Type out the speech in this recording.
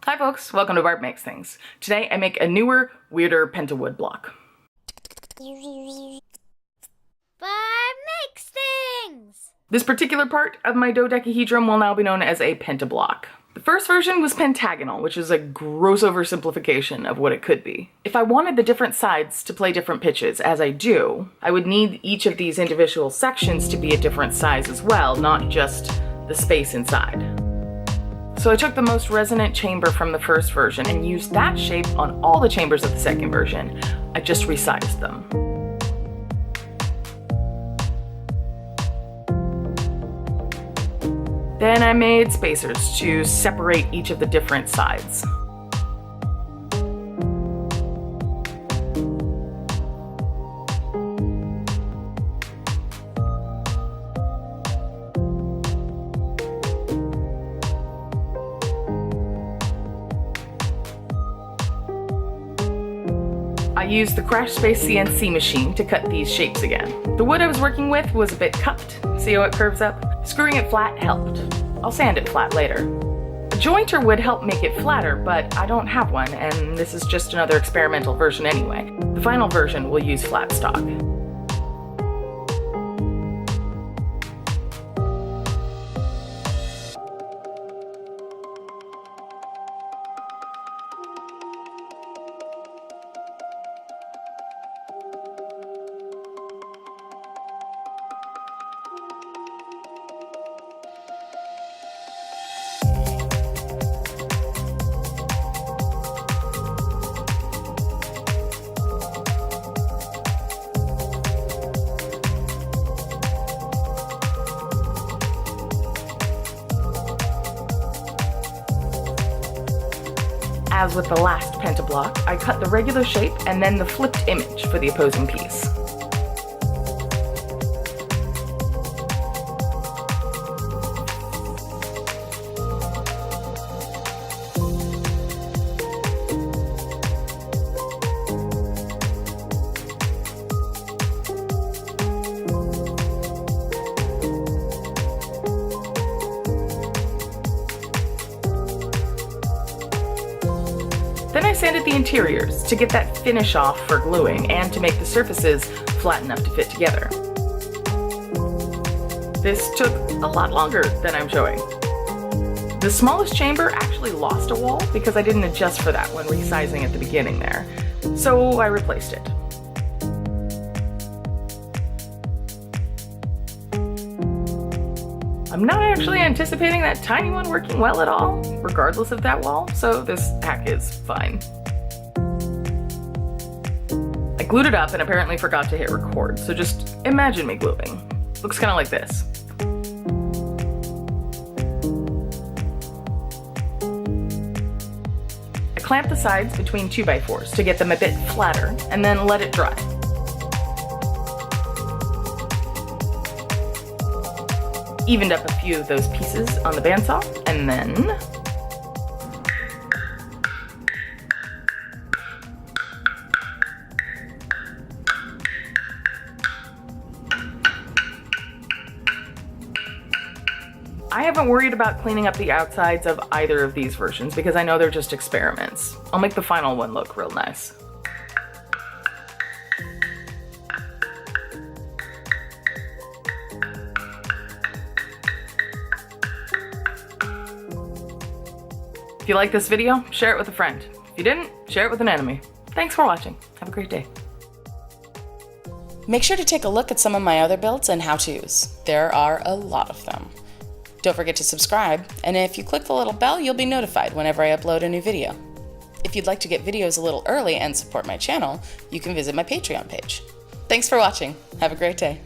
Hi folks, welcome to Barb Makes Things. Today I make a newer, weirder pentawood block. Barb Makes Things! This particular part of my dodecahedrum will now be known as a pentablock. The first version was pentagonal, which is a gross oversimplification of what it could be. If I wanted the different sides to play different pitches, as I do, I would need each of these individual sections to be a different size as well, not just the space inside. So I took the most resonant chamber from the first version and used that shape on all the chambers of the second version. I just resized them. Then I made spacers to separate each of the different sides. I used the Crash Space CNC machine to cut these shapes again. The wood I was working with was a bit cupped. See how it curves up? Screwing it flat helped. I'll sand it flat later. A jointer would help make it flatter, but I don't have one, and this is just another experimental version anyway. The final version will use flat stock. As with the last pentablock, I cut the regular shape and then the flipped image for the opposing piece. Then I sanded the interiors to get that finish off for gluing and to make the surfaces flat enough to fit together. This took a lot longer than I'm showing. The smallest chamber actually lost a wall because I didn't adjust for that when resizing at the beginning there, so I replaced it. I'm not actually anticipating that tiny one working well at all, regardless of that wall, so this hack is fine. I glued it up and apparently forgot to hit record, so just imagine me gluing. Looks kind of like this. I clamped the sides between 2x4s to get them a bit flatter, and then let it dry. Evened up a few of those pieces on the bandsaw, and then I haven't worried about cleaning up the outsides of either of these versions because I know they're just experiments. I'll make the final one look real nice. If you like this video, share it with a friend. If you didn't, share it with an enemy. Thanks for watching. Have a great day. Make sure to take a look at some of my other builds and how-tos. There are a lot of them. Don't forget to subscribe, and if you click the little bell, you'll be notified whenever I upload a new video. If you'd like to get videos a little early and support my channel, you can visit my Patreon page. Thanks for watching. Have a great day.